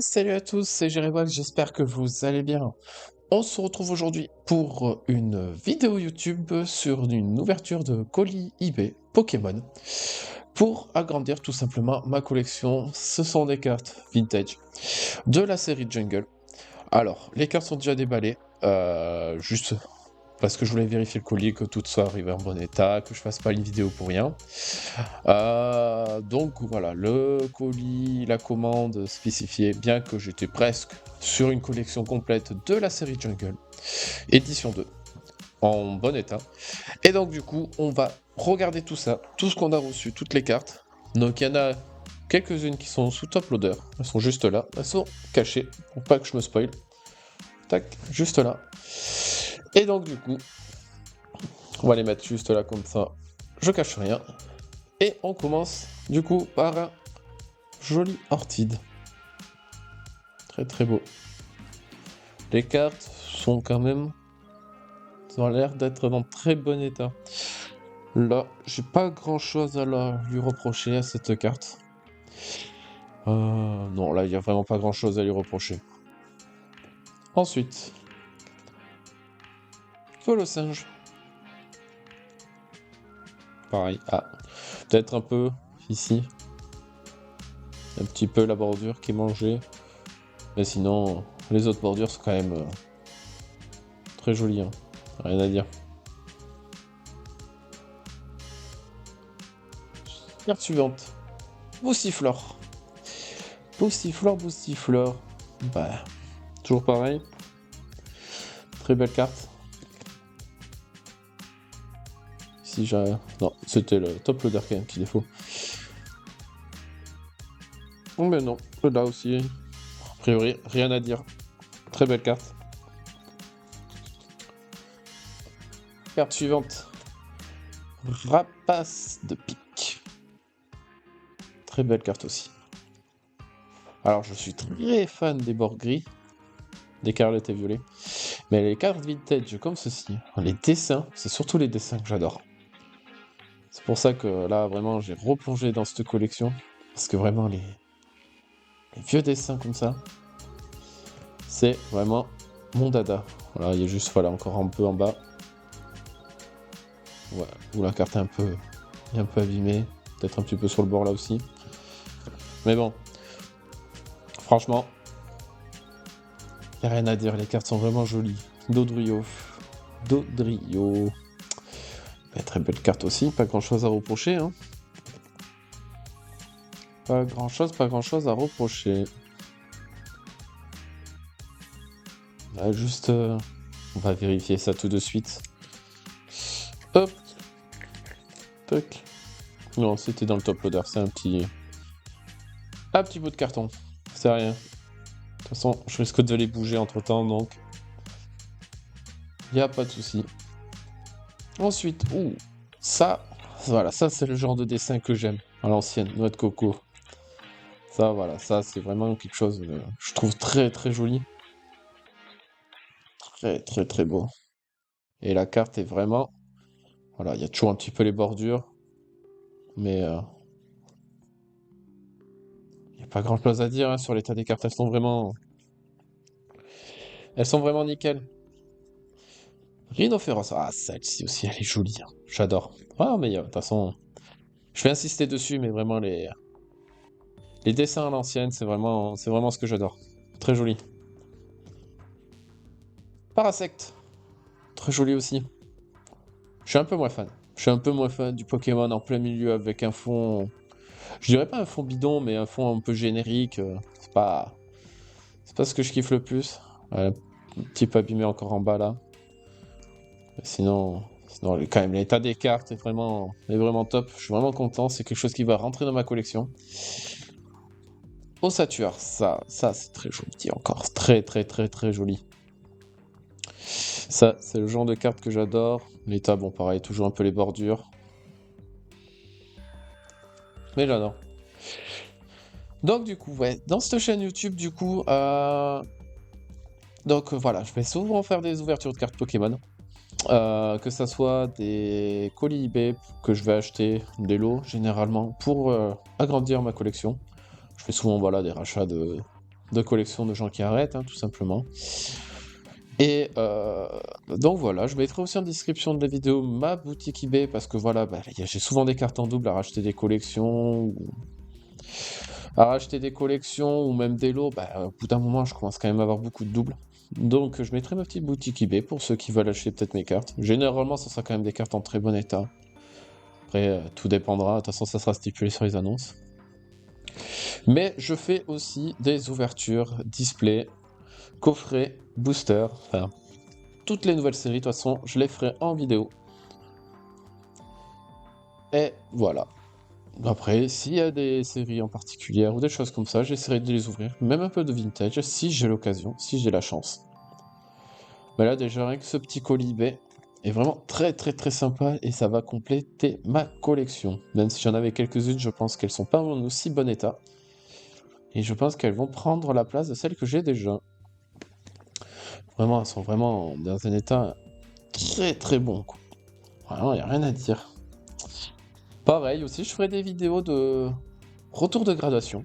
Salut à tous, c'est Jérébox, j'espère que vous allez bien. On se retrouve aujourd'hui pour une vidéo YouTube sur une ouverture de colis eBay Pokémon pour agrandir tout simplement ma collection. Ce sont des cartes vintage de la série Jungle. Alors, les cartes sont déjà déballées, juste parce que je voulais vérifier le colis, que tout soit arrivé en bon état, que je fasse pas une vidéo pour rien. Donc voilà, le colis, la commande spécifiée, bien que j'étais presque sur une collection complète de la série Jungle, édition 2, en bon état. Et donc du coup, on va regarder tout ça, tout ce qu'on a reçu, toutes les cartes. Donc il y en a quelques-unes qui sont sous top loader, elles sont juste là, elles sont cachées, pour pas que je me spoil. Tac, juste là. Et donc du coup, on va les mettre juste là comme ça, je cache rien. Et on commence du coup par un joli Ortide. Très très beau. Les cartes sont quand même... Elles ont l'air d'être dans très bon état. Là, j'ai pas grand chose à lui reprocher à cette carte. Non, là, il n'y a vraiment pas grand chose à lui reprocher. Ensuite, Colosinge. Pareil. Ah, peut-être un peu ici. Un petit peu la bordure qui est mangée. Mais sinon, les autres bordures sont quand même très jolies. Hein. Rien à dire. Carte suivante. Boustiflore. Boustiflore. Bah, toujours pareil. Très belle carte. Si j'ai... Non, c'était le top loader quand même, petit défaut. Oh mais non, là aussi, a priori, rien à dire. Très belle carte. Carte suivante. Rapace de pique. Très belle carte aussi. Alors, je suis très fan des bords gris, des carlettes et violets. Mais les cartes vintage comme ceci, les dessins, c'est surtout les dessins que j'adore. C'est pour ça que là, vraiment, j'ai replongé dans cette collection. Parce que vraiment, les vieux dessins comme ça, c'est vraiment mon dada. Voilà, il y a juste, voilà, encore un peu en bas. Ouais, où la carte est un peu abîmée. Peut-être un petit peu sur le bord là aussi. Mais bon, franchement, il n'y a rien à dire. Les cartes sont vraiment jolies. Dodrio. Très belle carte aussi. Pas grand-chose à reprocher. Hein. Pas grand-chose à reprocher. Là, juste, on va vérifier ça tout de suite. Hop. Tac. Non, c'était dans le top loader. C'est un petit bout de carton. C'est rien. De toute façon, je risque de les bouger entre temps, donc il n'y a pas de souci. Ensuite, ça, voilà, ça c'est le genre de dessin que j'aime à l'ancienne, noix de coco. Ça, voilà, ça c'est vraiment quelque chose que je trouve très très joli. Très très très beau. Et la carte est vraiment, voilà, il y a toujours un petit peu les bordures, mais il n'y a pas grand chose à dire hein, sur l'état des cartes. Elles sont vraiment nickel. Rhinophéros, ah celle-ci aussi elle est jolie, hein. J'adore. Ah mais de toute façon, je vais insister dessus, mais vraiment les dessins à l'ancienne, c'est vraiment ce que j'adore. Très joli. Parasect, très joli aussi. Je suis un peu moins fan. Je suis un peu moins fan du Pokémon en plein milieu avec un fond... Je dirais pas un fond bidon, mais un fond un peu générique. C'est pas... C'est pas ce que je kiffe le plus. Un petit peu abîmé encore en bas là. Mais sinon quand même, l'état des cartes est vraiment top. Je suis vraiment content. C'est quelque chose qui va rentrer dans ma collection. Ossature, ça c'est très joli encore. Très très très très joli. Ça, c'est le genre de carte que j'adore. L'état, bon pareil, toujours un peu les bordures. Mais j'adore. Donc du coup, ouais, dans cette chaîne YouTube, du coup, donc voilà, je vais souvent faire des ouvertures de cartes Pokémon. Que ça soit des colis eBay que je vais acheter, des lots généralement, pour agrandir ma collection. Je fais souvent voilà, des rachats de de collection de gens qui arrêtent, hein, tout simplement. Et donc voilà, je mettrai aussi en description de la vidéo ma boutique eBay, parce que voilà, bah, j'ai souvent des cartes en double à racheter des collections, ou même des lots, bah, au bout d'un moment, je commence quand même à avoir beaucoup de doubles. Donc je mettrai ma petite boutique eBay pour ceux qui veulent acheter peut-être mes cartes. Généralement, ça sera quand même des cartes en très bon état. Après, tout dépendra, de toute façon, ça sera stipulé sur les annonces. Mais je fais aussi des ouvertures, display, coffrets, boosters, enfin, toutes les nouvelles séries, de toute façon, je les ferai en vidéo. Et voilà. Après, s'il y a des séries en particulier ou des choses comme ça, j'essaierai de les ouvrir, même un peu de vintage, si j'ai l'occasion, si j'ai la chance. Mais là, déjà, rien que ce petit colis eBay est vraiment très très très sympa et ça va compléter ma collection. Même si j'en avais quelques-unes, je pense qu'elles sont pas en aussi bon état. Et je pense qu'elles vont prendre la place de celles que j'ai déjà. Vraiment, elles sont vraiment dans un état très très bon, quoi. Vraiment, il n'y a rien à dire. Pareil, aussi, je ferai des vidéos de retour de gradation.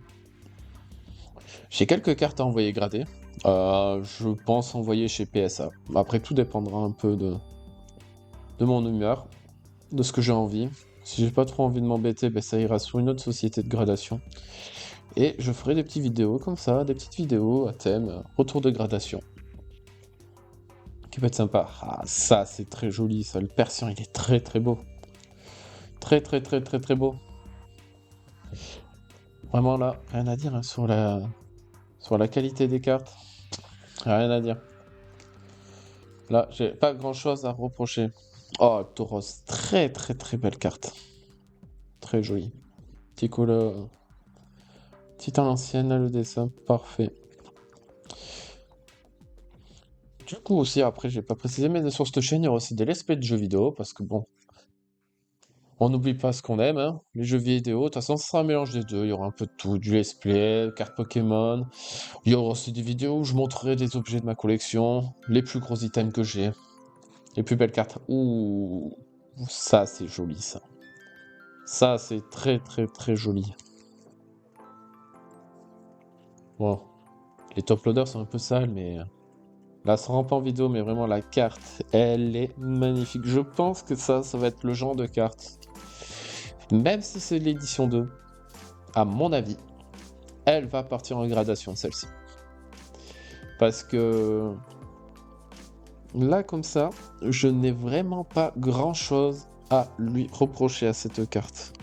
J'ai quelques cartes à envoyer grader. Je pense envoyer chez PSA. Après, tout dépendra un peu de mon humeur, de ce que j'ai envie. Si j'ai pas trop envie de m'embêter, ben, ça ira sur une autre société de gradation. Et je ferai des petites vidéos comme ça, des petites vidéos à thème, retour de gradation. Qui peut être sympa. Ah, ça, c'est très joli, ça. Le Persian, il est très très beau. Très très très très très beau. Vraiment là, rien à dire hein, sur la qualité des cartes. Rien à dire. Là, j'ai pas grand chose à reprocher. Oh, Tauros, très très très belle carte. Très jolie. Petit couleur. Petit à l'ancienne, là, le dessin, parfait. Du coup aussi, après, j'ai pas précisé, mais sur cette chaîne, il y aura aussi des let's play de jeux vidéo, parce que bon, on n'oublie pas ce qu'on aime, hein, les jeux vidéo. De toute façon, ce sera un mélange des deux. Il y aura un peu de tout, du let's play, cartes Pokémon. Il y aura aussi des vidéos où je montrerai des objets de ma collection, les plus gros items que j'ai, les plus belles cartes. Ouh, ça c'est joli ça. Ça c'est très très très joli. Bon, les top loaders sont un peu sales, mais là ça rend pas en vidéo, mais vraiment la carte, elle est magnifique. Je pense que ça va être le genre de carte. Même si c'est l'édition 2, à mon avis, elle va partir en gradation celle-ci. Parce que là, comme ça, je n'ai vraiment pas grand-chose à lui reprocher à cette carte.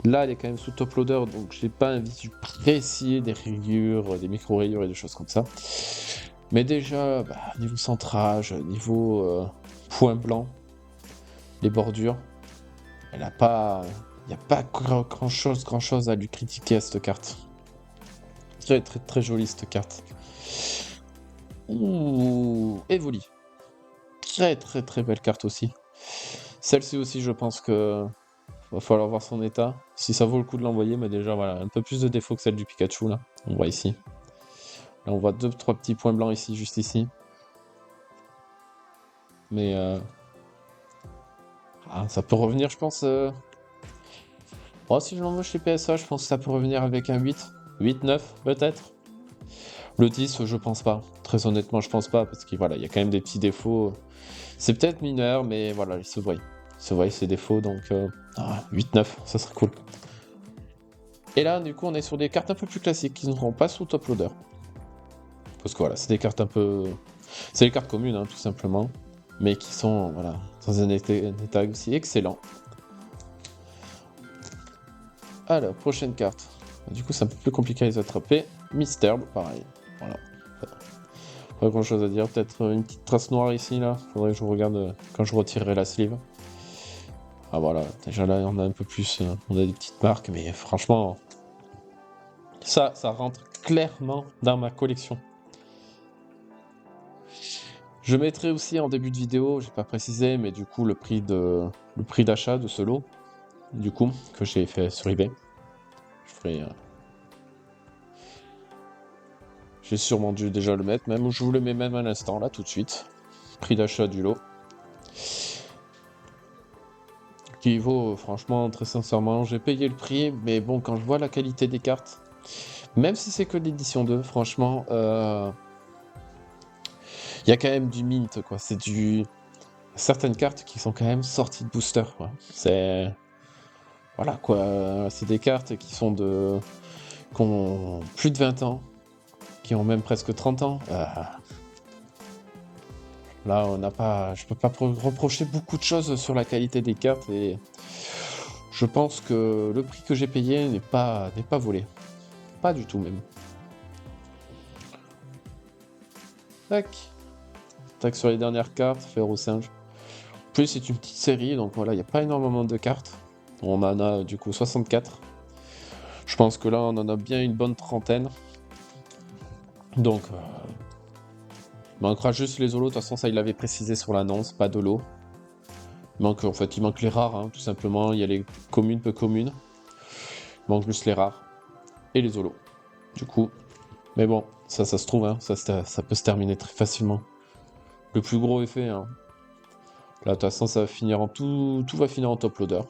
Là, elle est quand même sous top loader, donc j'ai pas un visu précis des rayures, des micro-rayures et des choses comme ça. Mais déjà, niveau centrage, niveau point blanc, les bordures, elle a pas... Il n'y a pas grand-chose à lui critiquer à cette carte. Très très très jolie cette carte. Ouh, Evoli. Très très très belle carte aussi. Celle-ci aussi, je pense que va falloir voir son état. Si ça vaut le coup de l'envoyer, mais déjà voilà, un peu plus de défauts que celle du Pikachu là. On voit ici. Là on voit 2-3 petits points blancs ici, juste ici. Mais ça peut revenir, je pense. Oh, si je l'envoie chez PSA, je pense que ça peut revenir avec un 8. 8-9 peut-être. Le 10, je pense pas. Très honnêtement, je pense pas, parce qu'il voilà, y a quand même des petits défauts. C'est peut-être mineur, mais voilà, il se voit. Il se voit ses défauts, donc 8-9, ça serait cool. Et là, du coup, on est sur des cartes un peu plus classiques qui ne seront pas sous top loader. Parce que voilà, c'est des cartes un peu... C'est des cartes communes, hein, tout simplement. Mais qui sont, voilà, dans un état aussi excellent. Alors, prochaine carte. Du coup, c'est un peu plus compliqué à les attraper. Mystère, pareil. Voilà. Pas grand chose à dire. Peut-être une petite trace noire ici, là. Faudrait que je regarde quand je retirerai la sleeve. Ah voilà, déjà là, on a un peu plus... on a des petites marques, mais franchement... Ça rentre clairement dans ma collection. Je mettrai aussi en début de vidéo, j'ai pas précisé, mais du coup le prix d'achat de ce lot, du coup, que j'ai fait sur eBay. Je ferai... J'ai sûrement dû déjà le mettre, même je vous le mets même à l'instant, là, tout de suite. Prix d'achat du lot. Qui vaut, franchement, très sincèrement, j'ai payé le prix, mais bon, quand je vois la qualité des cartes, Même si c'est que l'édition 2, franchement, il y a quand même du mint, quoi. C'est du... Certaines cartes qui sont quand même sorties de booster, quoi. C'est... Voilà, quoi. C'est des cartes qui sont de... qui ont plus de 20 ans, qui ont même presque 30 ans. Là, on n'a pas... Je peux pas reprocher beaucoup de choses sur la qualité des cartes, et je pense que le prix que j'ai payé n'est pas volé. Pas du tout, même. Tac. Tac sur les dernières cartes, fer au singe. En plus, c'est une petite série, donc voilà, il n'y a pas énormément de cartes. On en a du coup 64. Je pense que là, on en a bien une bonne trentaine. Donc, il manquera juste les holos. De toute façon, ça, il l'avait précisé sur l'annonce, pas d'holo. En fait, il manque les rares, hein, tout simplement. Il y a les communes, peu communes. Il manque juste les rares et les holos. Du coup, mais bon, ça se trouve, hein, ça peut se terminer très facilement. Le plus gros effet, hein. Là, de toute façon, ça va finir en tout va finir en top loader.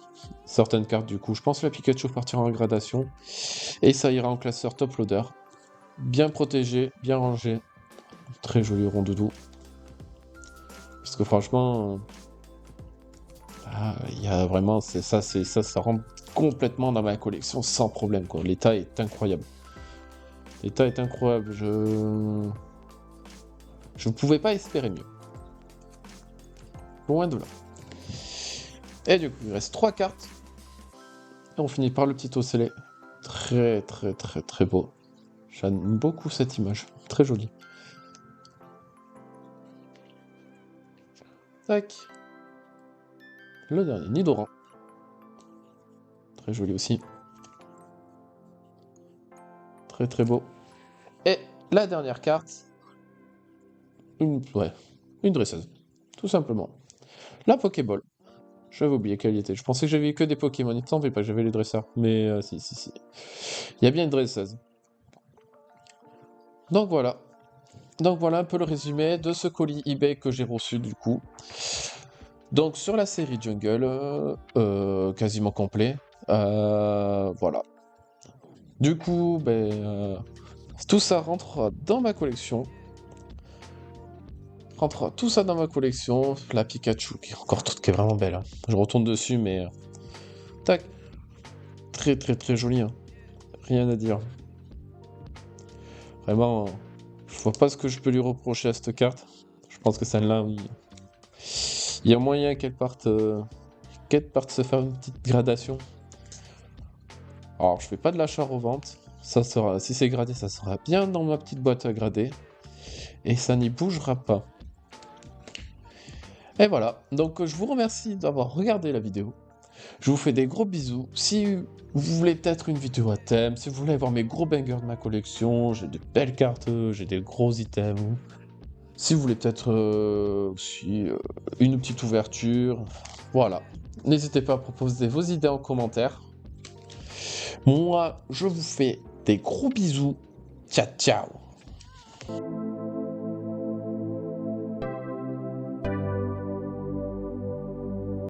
Certaines cartes, du coup, je pense que la Pikachu partira en gradation. Et ça ira en classeur top loader. Bien protégé, bien rangé. Très joli rondoudou. Parce que franchement, il y a vraiment, ça rentre complètement dans ma collection sans problème, quoi. L'état est incroyable. L'état est incroyable. Je ne pouvais pas espérer mieux. Loin de là. Et du coup, il reste 3 cartes. Et on finit par le petit ocellé. Très très très très beau. J'aime beaucoup cette image. Très jolie. Tac. Le dernier, Nidoran. Très joli aussi. Très très beau. Et la dernière carte. Une dresseuse. Tout simplement. La Pokéball. J'avais oublié quelle était. Je pensais que j'avais eu que des Pokémon. Il ne semblait pas que j'avais les dresseurs. Mais si. Il y a bien une dresseuse. Donc voilà. Donc voilà un peu le résumé de ce colis eBay que j'ai reçu du coup. Donc sur la série Jungle, quasiment complet. Voilà. Du coup, tout ça rentre dans ma collection. Tout ça dans ma collection. La Pikachu qui est vraiment belle, hein. Je retourne dessus, mais tac. Très très très jolie, hein. Rien à dire. Vraiment, je vois pas ce que je peux lui reprocher à cette carte. Je pense que celle-là, oui. Il y a moyen qu'elle parte se faire une petite gradation. Alors, je fais pas de l'achat-revente. Ça sera, si c'est gradé, ça sera bien dans ma petite boîte à grader. Et ça n'y bougera pas. Et voilà. Donc, je vous remercie d'avoir regardé la vidéo. Je vous fais des gros bisous. Si vous voulez peut-être une vidéo à thème, si vous voulez voir mes gros bangers de ma collection, j'ai de belles cartes, j'ai des gros items. Si vous voulez peut-être aussi une petite ouverture, voilà. N'hésitez pas à proposer vos idées en commentaire. Moi, je vous fais des gros bisous. Ciao, ciao.